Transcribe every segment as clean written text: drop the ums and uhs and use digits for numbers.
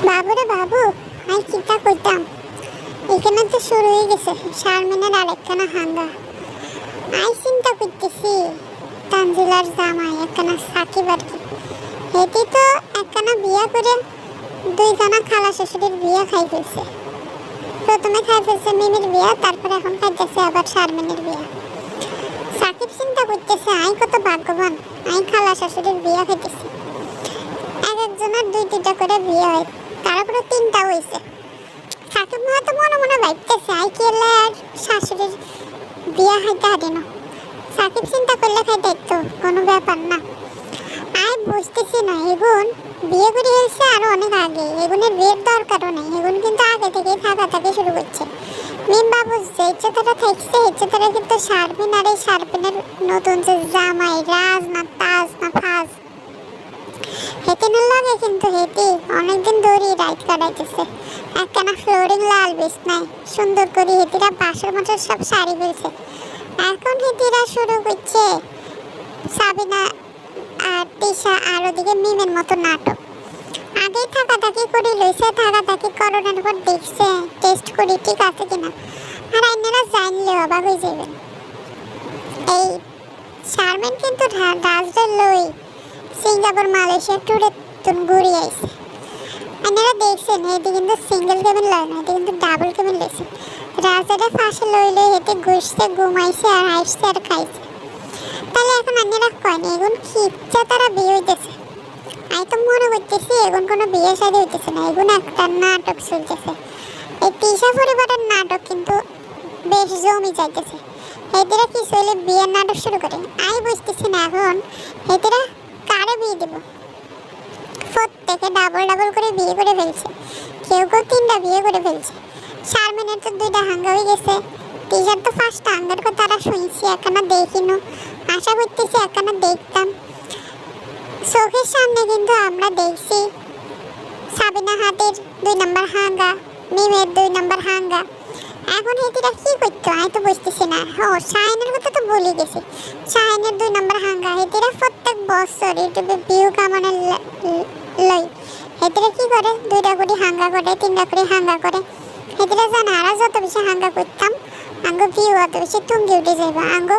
বাবুরে বাবু, আমি চিন্তা করতাম এখানে তো শুরু হয়ে গেছে শারমিনের আরেকখানা হাঙ্গা। আমি চিন্তা করতেছি তানজিলার জামাই একখানা সাকিব আর কি, এটি তো একখানা বিয়া করে দুইখানা খালা শ্বশুরের বিয়া খাই ফেলছে। প্রথমে খাই ফেলছে মিমির বিয়া, তারপরে এখন খাইতেছে আবার শারমিনের বিয়া। সাকিব চিন্তা করতেছে আমি কত ভাগ্যবান, আমি খালা শ্বশুরের বিয়া খাইতেছি। এক একজনের দুই দুইটা করে বিয়ে হয়, তারপরে তিনটা হয়েছে। সাকিব হয়তো মনে মনে ভাবতেছে আই কেলে আর শাশুড়ির বিয়া খাইতে হারি না। সাকিব চিন্তা করলে খাইতে তো কোনো ব্যাপার না। আমি বুঝতেছি না এগুন বিয়ে করে এসেছে আরো অনেক আগে, এগুনের বিয়ের দরকারও নেই। এগুন কিন্তু আগে থেকেই থাকা শুরু করছে। মিম বাবু যে ইচ্ছেতারা থাকছে ইচ্ছেতারা কিন্তু শারমিন আর এই শারমিনের নতুন যে জামাই রাজ না তাজ না ফাজ, হেতিনের লাগে কিন্তু হেতি অনেকদিন ধরে রাইড কাটাইতেছে। একখানা ফ্লোরিং লাল বিছনায় সুন্দর করে হেতিরা বাসর মাসের সব শাড়ি ফেলছে। এখন হেতিরা শুরু করছে সাবিনা আর তিশা আর ওদিকে মিমের মতো নাটক। আগেই থাকাথাকি করে লইছে, থাকাথাকি করোনার পর দেখছে টেস্ট করি ঠিক আছে কিনা। আর আপনারা জানলে অবাক হয়ে যাবেন, এই শারমিন কিন্তু রাজদের লই সিঙ্গাপুর মালয়েশিয়া ট্যুরে ঘুরে আইছে। আপনারা দেখছেন এটি কিন্তু সিঙ্গেল কেবিন লয় না, এটি কিন্তু ডাবল কেবিন লইছে। রাজারে ফাঁসে লইলে হেঁটে ঘুষতে ঘুমাইছে আর হাসছে আর খাইছে। তাহলে এখন আপনারা কয়েন এগুন কি ইচ্ছা তারা বিয়ে হইতেছে? আমি তো মনে করতেছি এগুন কোনো বিয়ে শাদী হইতেছে না, এগুন একটা নাটক চলতেছে। এই তিশা পরিবারের নাটক কিন্তু বেশ জমি যাইতেছে। এদেরা কি চলে বিয়ের নাটক শুরু করে? আমি বুঝতেছি না এখন এদেরা কারে বিয়ে দেব। প্রত্যেকে ডাবল করে বিয়ে করে ফেলছে, কেউ তিনটা বিয়ে করে ফেলছে। শারমিনের তো দুইটা হাঙ্গা হয়ে গেছে, তিশার তো ফার্স্ট হাঙ্গার কথা তারা শুনছি, একখানা দেখিনো। আশা করতেছি একখানা দেখতাম। চোখের সামনে কিন্তু আমরা দেখছি সাবিনা হাতের 2 নম্বর হাঙ্গা, মিমের 2 নম্বর হাঙ্গা। এখন হেতিরা কি করতো আমি তো বুঝতেছি না। শাহিনের কথা তো ভুলে গেছি, শাহিনের 2 নম্বর হাঙ্গা। হেতিরা প্রত্যেক বছর ইউটিউবে ভিউ কামানোর লই হেতিরা কি করে 2টা করে হাঙ্গা করে 3টা করে হাঙ্গা করে। হেতিরা জানে আর যত বেশি হাঙ্গা করতাম আঙ্গ ভিউ অত বেশি টুঙ্গি উঠে যাইব। আঙ্গ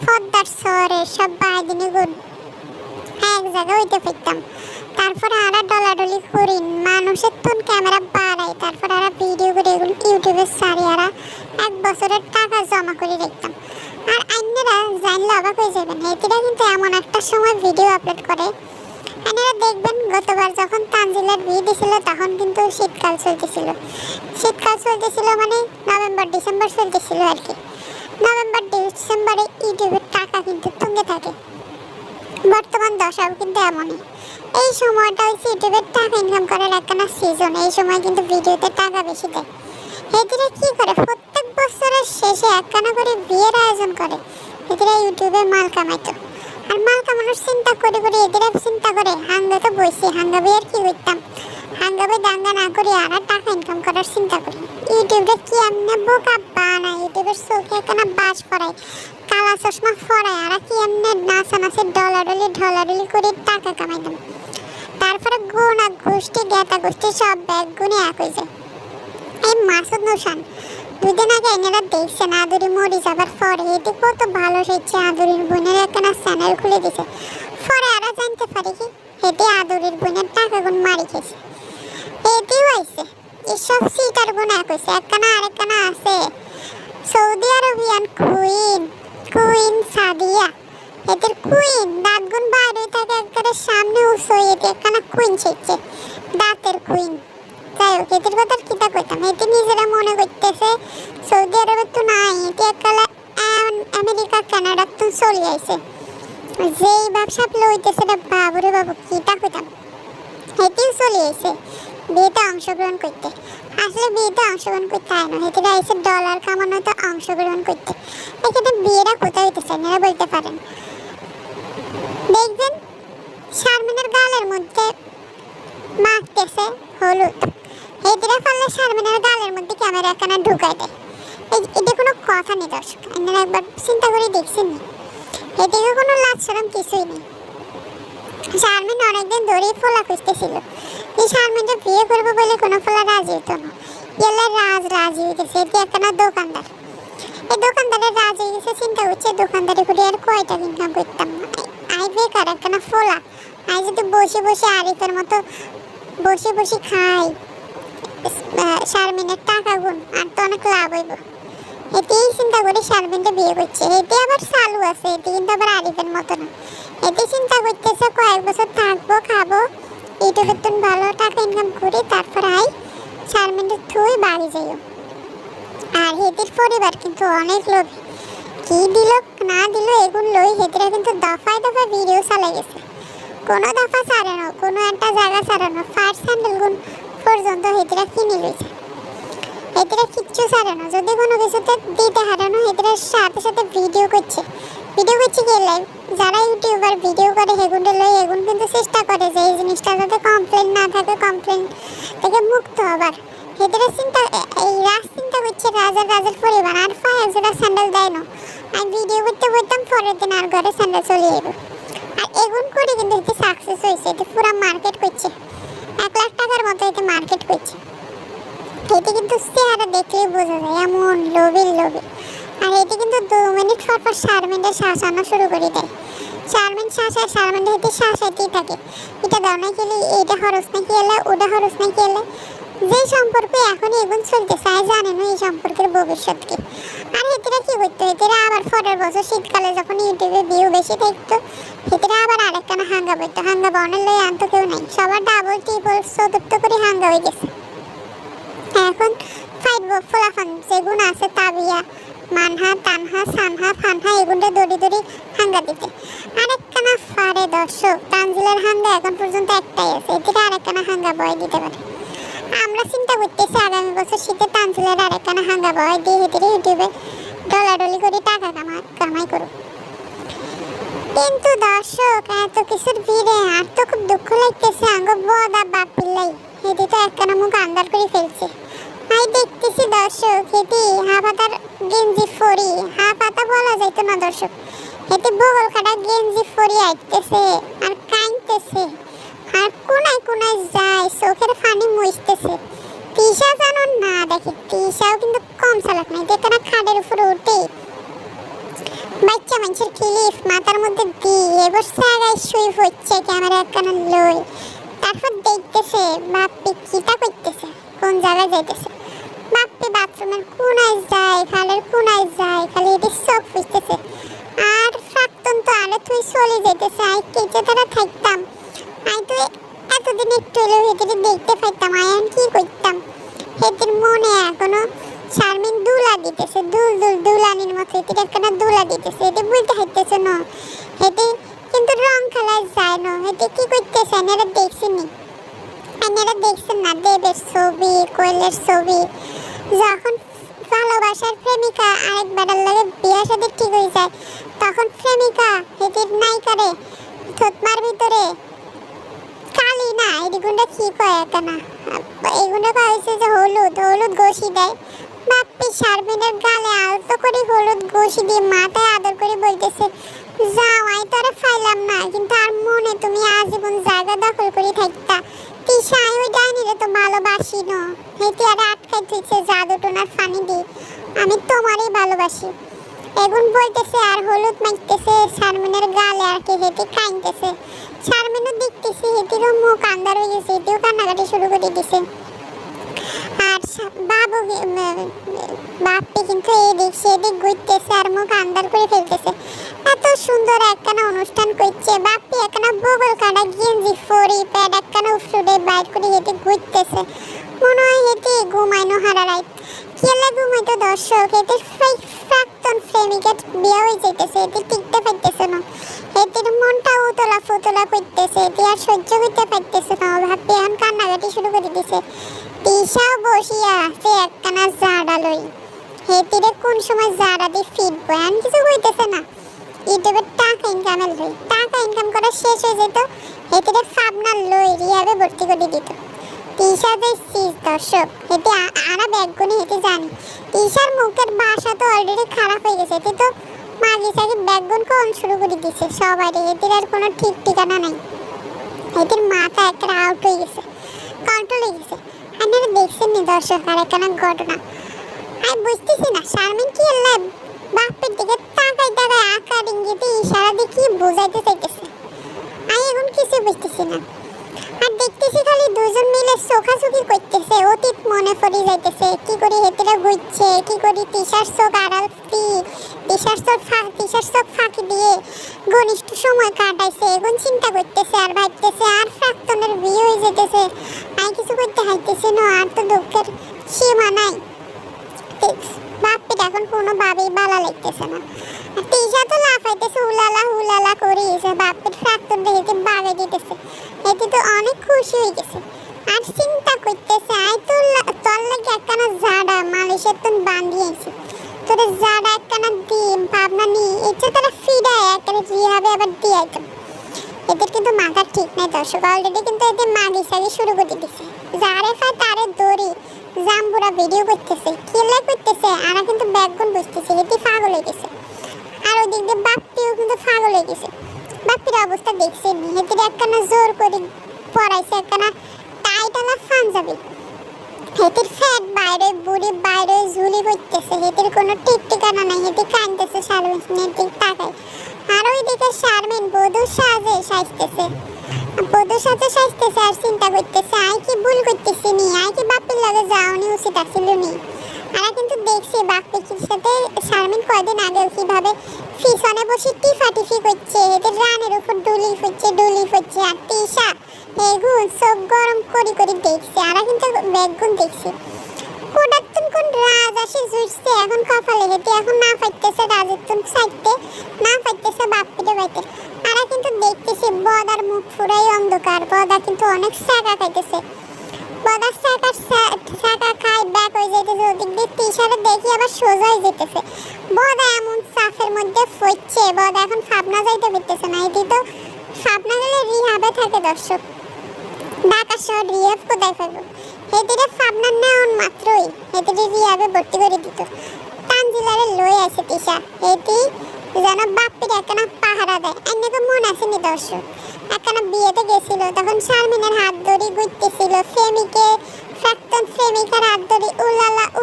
পদ্মার শহরের সব বাহিনী গুণ এক জায়গায় হইতে ফিরতাম। তারপরে আরা ডলাডলি করি মানুষের তুন ক্যামেরা বাড়াই, তারপর আরা ভিডিও করে এগুলো ইউটিউবে সারি আরা 1 বছরের টাকা জমা করে রাখতাম। আর আপনারা জানলে অবাক হয়ে যাবেন, এটিরা কিন্তু এমন একটা সময় ভিডিও আপলোড করে। আপনারা দেখবেন গতবার যখন তানজিলার বিয়ে দিয়েছিল তখন কিন্তু শীতকাল চলতেছিল মানে নভেম্বর ডিসেম্বর চলতেছিল আর কি। নভেম্বর ডিসেম্বরে ইউটিউবের টাকা কিন্তু তুঙ্গে থাকে। বর্তমান দশাও কিন্তু এমনই, এই সময়টা হচ্ছে ইউটিউবের টাকা ইনকাম করার একখানা সিজন। এই সময় কিন্তু ভিডিওতে টাকা বেশি দেয়। এদিকে কি করে প্রত্যেক বছরের শেষে একখানা করে বিয়ের আয়োজন করে। এদিকে ইউটিউবে মাল কামাইতো, আর মাল কামানোর চিন্তা করে এদিকে চিন্তা করে হাঙ্গা তো বইছি, হাঙ্গা বিয়ের কি করতাম, হাঙ্গা বই দাঙ্গা না করি আর টাকা ইনকাম করার চিন্তা করি। ইউটিউবে কি এমনি বোকা বানায়, ইউটিউবের চোখে একখানা বাজ পড়ায়, কালা চশমা ফরায়, আর কি এমনি নাচানাচে ঢলাডলি করে টাকা কামাইতাম। তারপরে গোনা গোষ্ঠী গেতা গোষ্ঠী সব ব্যাগ গুনে এক হয়ে যায়। এই মাসুদ নৌশান 2 দিন আগে এনারা দেখছেন আদুরি মরি যাবার পরে এটি কত ভালো হয়েছে। আদুরির বোনের একখানা চ্যানেল খুলে দিছে, পরে আরা জানতে পারি কি হেঁটে আদুরির বোনের টাকা গুণ মারি খেয়েছে। এটিও আইছে এসব সিটার গুণ এক হয়েছে। একখানা আরেকখানা আছে সৌদি আরবিয়ান কুইন সাদিয়া, এদের কুইন দাঁত গুণ বাইরে থাকে একবারে সামনে উঁচু, এটি একখানা কুইন শিখছে দাঁতের কুইন। যাই হোক এদের কথা কিতা কইতাম, এটি নিজেরা মনে করতেছে সৌদি আরবের তো নাই, এটি এককালে আমেরিকা কানাডার তো চলে আইছে। যেই ব্যবসা লইতেছে না বাবুরে বাবু কিতা কইতাম, এটিও চলে আইছে বিয়েতে অংশগ্রহণ করতে। আসলে বিয়েতে অংশগ্রহণ করতে হয় না, এটি আইসে ডলার কামানোতে অংশগ্রহণ করতে। এখানে বিয়েরা কোথায় হইতেছে এনারা বলতে পারেন। দেখবেন শারমিনের গালের মধ্যে মাখতেছে হলুদ, এদিকে পারলে শারমিনের গালের মধ্যে ক্যামেরা একখানা ঢুকাই দেয়। এটা কোনো কথা নেই দর্শক, আপনারা একবার চিন্তা করে দেখছেন নি? এদিকে কোনো লাজ শরম কিছুই নেই। শারমিন অনেকদিন ধরেই ফোলা খুঁজতেছিল। এই শারমিনটা বিয়ে করবো বলে কোনো ফোলা রাজি হতো না। এলে রাজি হয়ে গেছে। এটি একখানা দোকানদার। এই দোকানদারের রাজি হয়ে গেছে, চিন্তা করছে দোকানদারি করে আর কয়টা ইনকাম করতাম না। আই বেকার একখানা ফোলা, আই যদি বসে বসে আরিফের মতো বসে খাই, শারমিনের টাকা গুণ আর তো অনেক লাভ হইব। এতেই চিন্তা করে শারমিনটা বিয়ে করছে। এতে আবার চালু আছে, এতে কিন্তু আবার আরিফের মতো না। এতে চিন্তা করতেছে কয়েক বছর থাকবো, খাবো, ইউটিউবের তো ভালো টাকা ইনকাম করি, তারপর আই শারমিনের থুই বাড়ি যাইও। আর হেতির পরিবার কিন্তু অনেক লোভী, কি দিল না দিল এগুলো লই হেতিরা কিন্তু দফায় দফায় ভিডিও চালাই গেছে। কোনো দফা ছাড়ানো, কোনো একটা জায়গা ছাড়ানো, ফার্স্ট স্যান্ডেল গুণ পর্যন্ত হেতিরা কিনে লইছে। হেতিরা কিচ্ছু ছাড়ানো, যদি কোনো কিছুতে দিতে হারানো হেতিরা সাথে সাথে ভিডিও করছে কি লাইভ। যারা ইউটিউবার ভিডিও করে হেগুনটা লই, হেগুন কিন্তু চেষ্টা করে যে এই জিনিসটা যাতে কমপ্লেন না থাকে, কমপ্লেন থেকে মুক্ত হবার। হেতিরা চিন্তা এই চিন্তা করছে রাজার পরিবার আর ফাই একজোড়া স্যান্ডেল দেয় না। আমি ভিডিও করতে বলতাম, পরের দিন আর ঘরে স্যান্ডেল চলে যাবো। আর এগুন করে কিন্তু এতে সাকসেস হয়েছে। এতে পুরো মার্কেট করছে, 1 লাখ টাকার মতো এতে মার্কেট করছে। এতে কিন্তু চেহারা দেখলেই বোঝা যায় এমন লোভী। আর এতে কিন্তু 2 মিনিট পর শারমিনের শ্বাস আনা শুরু করে দেয়। শারমিন হেঁটে শ্বাসাইতেই থাকে। এটা দাও না খেলে, এটা খরচ না খেলে, ওটা খরচ না খেলে। যে সম্পর্কে এখনই এগুন চলতে চায়, জানে না এই সম্পর্কের ভবিষ্যৎকে। আর হেতিরা কি করতো, হেতিরা আবার পরের বছর শীতকালে যখন ইউটিউবে ভিউ বেশি থাকতো, হেতিরা আবার আরেকখানা হাঙ্গা বইতো। হাঙ্গা বনের লই আনতো কেউ নাই, সবার ডাবল ট্রিপল চতুর্থ করে হাঙ্গা হয়ে গেছে। এখন ফাইটবো ফোলাফান যেগুন আছে, তাবিয়া, মানহা, তানহা, সানহা, ফানহা, এগুনটা দড়ি হাঙ্গা দিতে। আরেকখানা ফারে দর্শক, তানজিলার হাঙ্গা এখন পর্যন্ত একটাই আছে। এদিকে আরেকখানা হাঙ্গা বয় দিতে পারে। আমরা চিন্তা করতেছি আগামী বছর শীতে তানজিলার আরেকখানা হাঙ্গা বয় দিয়ে হেঁটে ইউটিউবে ডলাডলি করে টাকা কামাই করুক। কিন্তু দর্শক এত কিছুর ভিড়ে আর তো খুব দুঃখ লাগতেছে। আঙ্গ বদা বাপ পিল্লাই হেঁটে তো একখানা মুখ আন্দার করে ফেলছে। আমি দেখতেছি দর্শক, হেঁটে হাফাতার গেঞ্জি ফরি, হাফাতা বলা যাইতো না দর্শক, হেঁটে বগল কাটা গেঞ্জি ফরি আইতেছে আর কাঁদতেছে আর কোনায় যায়, চোখের ফানি মুছতেছে। তিশা জানো না, দেখে তিশাও কিন্তু কম চালাক নাই। যেখানে খাটের উপরে উঠে বাচ্চা মানুষের ক্লিপ মাথার মধ্যে দিয়ে এবার জায়গায় শুয়ে হচ্ছে ক্যামেরা একখানা লই। তারপর দেখতেছে বাপ্পি কিটা করতেছে, কোন জায়গায় যাইতেছে। বাপ্পি বাথরুমের কোনায় যায়, খালের কোনায় যায়, খালি এটি চোখ ফুসতেছে। আর প্রাক্তন তো আরে তুই চলে যেতেছে। আই কেটে তারা থাকতাম, আই তো এতদিন একটু হলেও হেঁটে দেখতে পাইতাম, আয়ান কি করতাম। হেঁটের মনে এখনো শারমিন দুলা দিতেছে, দুলানির মতো হেঁটে একখানা দুলা দিতেছে। হেঁটে বলতে হাইতেছে না, হেঁটে কিন্তু রং খেলায় যায় না। হেঁটে কি করতেছে এনারা দেখছেনি, এনারা দেখছেন না দেবের ছবি, কোয়েলের ছবি। যখন ভালোবাসার প্রেমিকা আরেক বেড়ার লাগে বিয়ার সাথে ঠিক হয়ে যায়, তখন প্রেমিকা হেঁটের নায়িকারে থতমার ভিতরে কালি না এগুলো কি কয় একখানা, এগুলো কয়েছে যে হলুদ ঘষি দেয়। বাপ্পি শারমিনের গালে আলতো করে হলুদ ঘষি দিয়ে মাথায় আদর করে বলতেছে, জামাই তোরা ফাইলাম না, কিন্তু আর মনে তুমি আজীবন জায়গা দখল করে থাকতা। তিশা ওই ডাইনিরে তো ভালোবাসি না, হেঁটে আর আটকাই তুইছে জাদু টোনার ফানি দিয়ে, আমি তোমারই ভালোবাসি। এখন বলতেছে আর হলুদ মাখতেছে শারমিনের গালে আর কি, হেঁটে কাঁদতেছে। শারমিনও দেখতেছি হেঁটেরও মুখ আন্দার হয়ে গেছে, হেঁটেও কান্নাকাটি শুরু করে দিছে। আর বাপ্পি কিন্তু এদিক সেদিক ঘুরতেছে আর মুখ আন্দার করে ফেলতেছে। এত সুন্দর একখানা অনুষ্ঠান করছে, বাপ্পি একখানা বগল কাটা গেঞ্জি ফরি প্যাড একখানা উফরে বাইর করে হেঁটে ঘুরতেছে। মনে হয় হেঁটে ঘুমাইনো হারা রাইত কেলে ঘুমাইতো দর্শক। হেঁটে প্রাক্তন প্রেমিকের বিয়ে হয়ে যেতেছে, হেঁটে টিকতে পারতেছে না। হেঁটের মনটা উতলা ফুতলা করতেছে, হেঁটে আর সহ্য করতে পারতেছে না। ভাবি এখন কান্নাকাটি শুরু করে দিছে। তিশাও বসিয়া আছে একখানা জাড়া লই, হেঁটিরে কোন সময় জাড়া দিয়ে ফিটবো এমন কিছু হইতেছে না। ইউটিউবের টাকা ইনকামের লই, টাকা ইনকাম করা শেষ হয়ে যেত, হেঁটিরে ফাবনার লই রিয়াবে ভর্তি করে দিত। তিশা যে দর্শক, হেঁটে আরা ব্যাগগুনি হেঁটে জানি। তিশার মুখের বাসা তো অলরেডি খারাপ হয়ে গেছে, হেঁটে তো মাগি সাগি ব্যাগগুন কোন শুরু করে দিছে সবাই। হেঁটির আর কোনো ঠিক ঠিকানা নাই। এদের মাথা একটা আউট হয়ে গেছে, কন্ট্রোল হয়ে গেছে। আপনারা দেখছেন নি দর্শক আর একখানা ঘটনা? আমি বুঝতেছি না শারমিন কি আল্লাহ বাপের দিকে তাকাই তাকাই আকার ইঙ্গিতে ইশারা দিয়ে কি বোঝাইতে চাইতেছে, আমি এখন কিছু বুঝতেছি না। আর দেখতেছি খালি দুজন মিলে চোখাচোখি করতেছে, অতীত মনে পড়ে যাইতেছে। কি করে হেতেরা ঘুরছে, কি করে তিশার চোখ আড়াল তিশার চোখ ফাঁকি দিয়ে ঘনিষ্ঠ সময় কাটাইছে, এখন চিন্তা করতেছে আর ভাবতেছে আর প্রাক্তনের বিয়ে হয়ে যেতেছে। আমি কিছু করতে হাইতেছে না, আর তো দুঃখের সীমা নাই। বাপের এখন কোনোভাবেই ভালো লাগতেছে না। তিশা তো লাফাইতেছে হুলালা করে বাপের প্রাক্তন দেখে বাগে দিতেছে। এতে তো অনেক খুশি হয়ে গেছে আর চিন্তা করতেছে আই তোর লাগে একখানা জাডা মালয়েশিয়ার তো বান্ধিয়েছে, তোর জাডা একখানা ডিম ভাবনা নিয়ে ইচ্ছে তারা ফিরায় একখানে রিহাবে আবার দিয়ে আইতাম। এদের কিন্তু মাথা ঠিক নাই দর্শক, অলরেডি কিন্তু এদের মাগি সাগি শুরু করে দিচ্ছে। যারে পায় তারে দড়ি জাম্বুরা ভিডিও করতেছে, খেলা করতেছে, আর কিন্তু ব্যাকগুন বুঝতেছে এটি পাগল হয়ে গেছে। আর ওদিক দিয়ে বাপ্পিও কিন্তু পাগল হয়ে গেছে। বাপ্পির অবস্থা দেখছেন, এদের একখানা জোর করে পড়াইছে একখানা টাইটালা পাঞ্জাবি। হেতির ফ্যাট বাইরে বুড়ি বাইরে ঝুলি করতেছে, হেতির কোনো ঠিক ঠিকানা নাই। হেতি কাঁদতেছে শারমিনের দিক তাকায়। আর ওইদিকে শারমিন বধূর সাজে সাজতেছে, বধূর সাজে সাজতেছে আর চিন্তা করতেছে আই কি ভুল করতেছি নি, আই কি বাপ্পির লাগে যাওনি উচিত আসছিল নি। আর কিন্তু দেখছি বাপ্পির সাথে শারমিন কয়দিন আগেও কিভাবে পিছনে বসে টিফাটিফি করছে, এদের রানের উপর ডুলি ফুটছে। আর তিশা এগুন চোখ গরম করি দেখছে, আর কিন্তু বেগুন দেখছে। কোডাতুন কোন রাজ আসে জুড়ছে এখন কপালে, হেঁটে এখন না পাইতেছে রাজেতুন সাইতে, না পাইতেছে বাপ্পিরে বাইতে। আর কিন্তু দেখতেছি বদার মুখ পুরাই অন্ধকার, বদা কিন্তু অনেক শাকা খাইতেছে। বদা শাকা খাই ব্যাক হয়ে যেতেছে, ওদিক দিয়ে তিশারে দেখি আবার সোজা হয়ে যেতেছে। বদা এমন চাফের মধ্যে ফইচ্ছে, বদা এখন ফাবনা যাইতে পারতেছে না। এটি তো ফাবনা গেলে রিহাবে থাকে দর্শক, ঢাকা শহর রিহাব কোথায় পাবো? হেতিরে ফাবনা নেওয়ার মাত্রই হেতিরে রিহাবে ভর্তি করে দিত। তানজিলারে লই আছে তিশা, এটি যেন বাপ্পির একখানা পাহারা দেয়। এনেকে মন আসেনি দর্শক, একখানা বিয়েতে গেছিল তখন শারমিনের হাত ধরে ঘুরতেছিল, প্রাক্তন প্রেমিকার হাত ধরে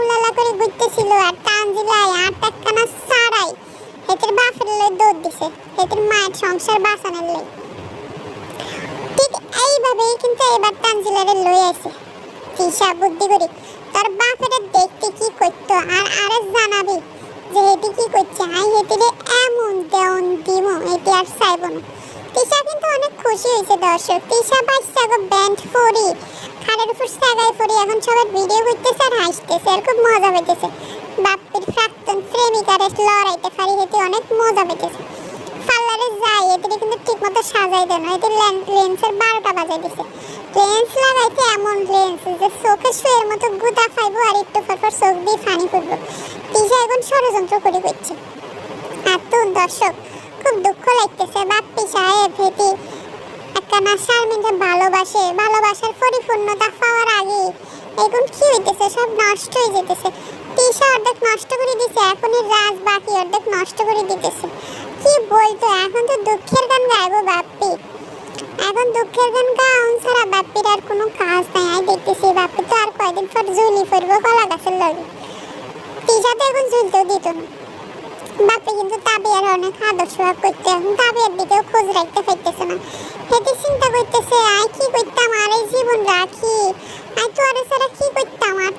উলালা করে ঘুরতেছিল। আর তানজিলায় আর একখানা সারাই হেতির বাপের লই দৌড় দিছে, হেতির মায়ের সংসার বাঁচানোর লই। ঠিক এইভাবেই কিন্তু এবার তানজিলারে লই আছে তিশা বুদ্ধি করি তার বাপের দেখতে কি করতো আর আরে জানাবি যে হেটি কি করছে। আই হেতিরে এমন দেওন দিব এটি আর চাইব না। তিশা কিন্তু অনেক খুশি হয়েছে দর্শক। তিশা বাচ্চা গো ব্যান্ড ফরি খাটের উপর সাগাই ফরি এখন সবার ভিডিও করতেছে আর হাসতেছে, আর খুব মজা পেতেছে। বাপ্পির প্রাক্তন প্রেমিকারে লড়াইতে পারি হেতি অনেক মজা পেতেছে। পার্লারে যাই এদের কিন্তু ঠিক মতো সাজাই দেয় না, এদের লেন্সের 12টা বাজাই দিছে। লেন্স লাগাইতে এমন লেন্স যে চোখে শুয়ের মতো গুদা খাইবো আর একটু পরপর চোখ দিয়ে পানি পড়বো। তিশা এখন ষড়যন্ত্র করে করছে। আর তো দর্শক খুব দুঃখ লাগতেছে, বাপ্পি সাহেব হেতি একখানা শারমিনকে ভালোবাসে, ভালোবাসার পরিপূর্ণতা পাওয়ার আগে এখন কি হইতেছে সব নষ্ট হয়ে যেতেছে। তিশা অর্ধেক নষ্ট করে দিছে, এখনই রাজ বাকি অর্ধেক নষ্ট করে দিতেছে। কি বলতো এখন তো দুঃখের গান গাইবো বাপ্পি, এখন দুঃখের গান গাউন ছাড়া বাপ্পির আর কোনো কাজ নাই। আমি দেখতেছি বাপ্পি তো আর কয়দিন পর ঝুলি পড়বো কলা গাছের লগে। তিশা তো এখন ঝুলতেও দিত না। বাপ্পি কিন্তু তাবিয়ার অনেক আদর সোহাগ করতে, এখন তাবিয়ার দিকেও খোঁজ রাখতে পারতেছে না। হেঁটে চিন্তা করতেছে আই কি করতাম আর এই জীবন রাখি, আই তো আর ছাড়া কি করতাম, আর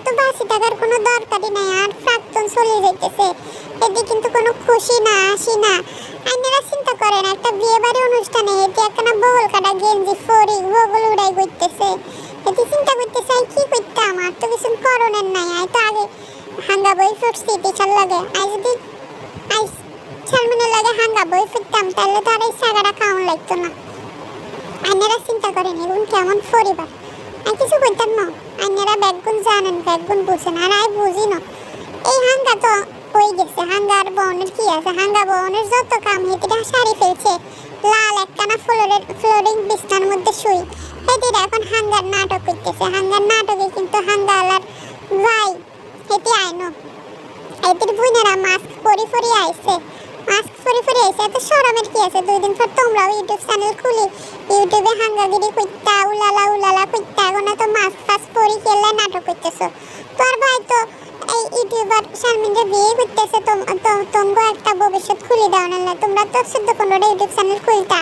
তো বাঁচি থাকার কোনো দরকারই নাই। আর প্রাক্তন চলে যাইতেছে, এতে কিন্তু কোনো খুশি না আসি না। আইনেরা চিন্তা করেন একটা বিয়ে বাড়ি অনুষ্ঠানে এটি একখানা বগল কাটা গেঞ্জি ফরি বগল উড়াই করতেছে। এটি চিন্তা করতেছে আই কি করতাম, আর তো কিছু করণের নাই। আই তো আগে হাঙ্গা বই ফুটছি টিচার লাগে, আই যদি আই শারমিনের লাগে হাঙ্গা বই ফুটতাম তাহলে তো আর এই সাগাটা খাওয়ান লাগতো না। আইনেরা চিন্তা করেন এখন কেমন পরিবার। আই কিছু করতাম না, আইনেরা ব্যাগগুন জানেন ব্যাগগুন বুঝেন, আর আই বুঝি না। এই হাঙ্গা তো হয়ে গেছে, হাঙ্গার বনের কি আছে, হাঙ্গা বনের যত কাম হেতিরা সারি ফেলছে। লাল একখানা ফ্লোরিং বিছনার মধ্যে শুই হেতিরা এখন হাঙ্গার নাটক করতেছে। হাঙ্গার নাটকে কিন্তু হাঙ্গালার ভাই হেতি আইনো এদের বুইনেরা মাস্ক পরি আইছে, মাস্ক ফরি ফরি এসে এত শরমের কি আছে? 2 দিন পর তোমরাও ইউটিউব চ্যানেল খুলি ইউটিউবে হাঙ্গাগিরি কইতা উলালা কইতা এখন তো মাছ ফাস পরি খেলে নাটক করতেছো। তোর ভাই তো এই ইউটিউবার শারমিনকে বিয়ে করতেছে, তোমরা একটা ভবিষ্যৎ খুলে দাও না। তোমরা তো 14-15টা ইউটিউব চ্যানেল খুলতা,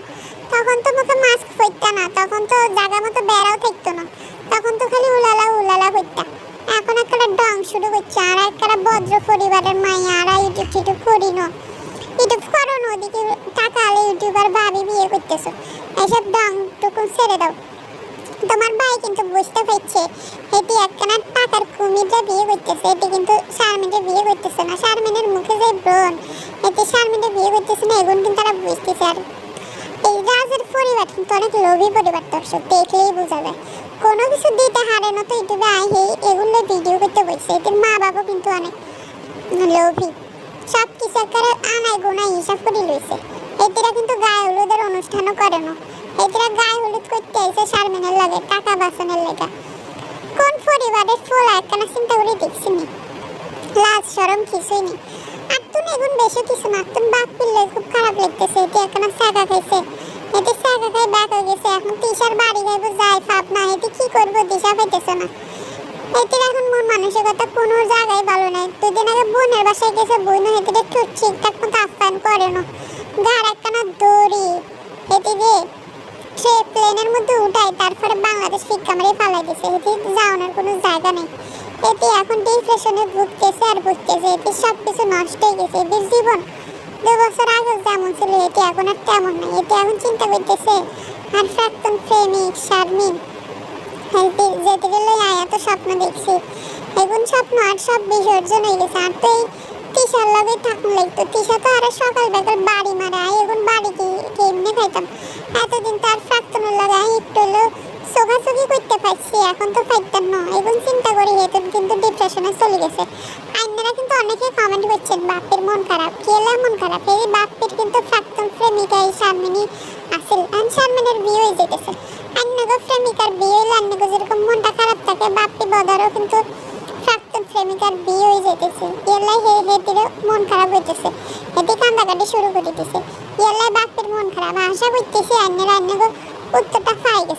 তখন তো মুখে মাস্ক পরতা না, তখন তো জায়গা মতো বেড়াও থাকতো না, তখন তো খালি উলালা কইতা। এখন একটা ডং শুরু করছে আর একটা ভদ্র পরিবারের মাইয়া আর ইউটিউব করি না, ইউটিউব করো না, ওদিকে টাকা আলে ইউটিউবার ভাবি বিয়ে করতেছো। এইসব ডং টুকু ছেড়ে দাও। তোমার ভাই কিন্তু বুঝতে পারছে এটি একখানা টাকার কুমিরটা বিয়ে করতেছে, এটি কিন্তু শারমিনকে বিয়ে করতেছে না। শারমিনের মুখে যে ব্রণ, এটি শারমিনকে বিয়ে করতেছে না, এগুলো কিন্তু তারা বুঝতেছে। আর এই রাজের পরিবার কিন্তু অনেক লোভী পরিবার, দর্শক দেখলেই বোঝা যায়। কোনো কিছু দিতে হারে না তো ইউটিউবে আই এগুলো ভিডিও করতে বসছে। এদের মা বাবা কিন্তু অনেক লোভী, সব কিছু করে আনায় গোনায় হিসাব করে লইছে। এরা কিন্তু গায়ে হলুদের অনুষ্ঠানও করে না, এরা গায়ে হলুদ করতে আইছে শারমিনের লাগে টাকা বাঁচানোর লেগা। কোন পরিবারের ফল একখানা চিন্তা করে দেখছি নি, লাজ শরম কিছুই নেই। আর তুমি এখন বেশি কিছু না, তুমি বাপ পিললে খুব খারাপ লাগতেছে। এটি একখানা চাকা খাইছে, এটি চাকা খাই ব্যাক হয়ে গেছে, এখন তিশার বাড়ি যাইব যাই ভাব না, এটি কি করবো দিশা পাইতেছে না। এটির এখন মন মানসিকতা কোনো জায়গায় ভালো নাই। 2 দিন আগে বোনের বাসায় গেছে, বোন এটিকে ঠিকঠাক মতো আপ্যায়ন করে না, ঘাড় একখানা দড়ি এটিকে সে প্লেনের মধ্যে উঠায়, তারপরে বাংলাদেশ ফিক্কা মারি ফালাই দিছে। এটি যাওয়ানোর কোনো জায়গা নেই। এটি এখন ডিপ্রেশনে ভুগতেছে আর ভুগতেছে, এটি সব কিছু নষ্ট হয়ে গেছে। এটির জীবন 2 বছর আগে যেমন ছিল এটি এখন আর তেমন নাই। এটি এখন চিন্তা করতেছে আর প্রাক্তন প্রেমিক শারমিন যেদিকে লই আয়া তো স্বপ্ন দেখছি, এখন স্বপ্ন আর সব বিসর্জন হয়ে গেছে। আর তো এই তিশার লগে থাকুন লাগতো, তিশা তো আর সকাল বেকার বাড়ি মারা, এখন বাড়ি কেমনে খাইতাম। এতদিন তার প্রাক্তনের লগে একটু হলো চোখাচোখি করতে পারছি, এখন তো পাইতাম না। এখন চিন্তা করি এখন কিন্তু ডিপ্রেশনে চলে গেছে। আপনারা কিন্তু অনেকে কমেন্ট করছেন বাপের মন খারাপ, কেলা মন খারাপ। এই বাপের কিন্তু প্রাক্তন প্রেমিকা এই শারমিনী আসল, শারমিনের বিয়ে হয়ে যেতেছে। অন্যগো প্রেমিকার বিয়ে হইলে অন্যগো যেরকম মনটা খারাপ থাকে, বাপি বদারও কিন্তু প্রাক্তন প্রেমিকার বিয়ে হয়ে যেতেছে। এলাই হেটিরও মন খারাপ হইতেছে, হেটি কান্দাকাটি শুরু করে দিতেছে। এলাই বাপের মন খারাপ। আশা করতেছি অন্যগো উত্তরটা পাই গেছে।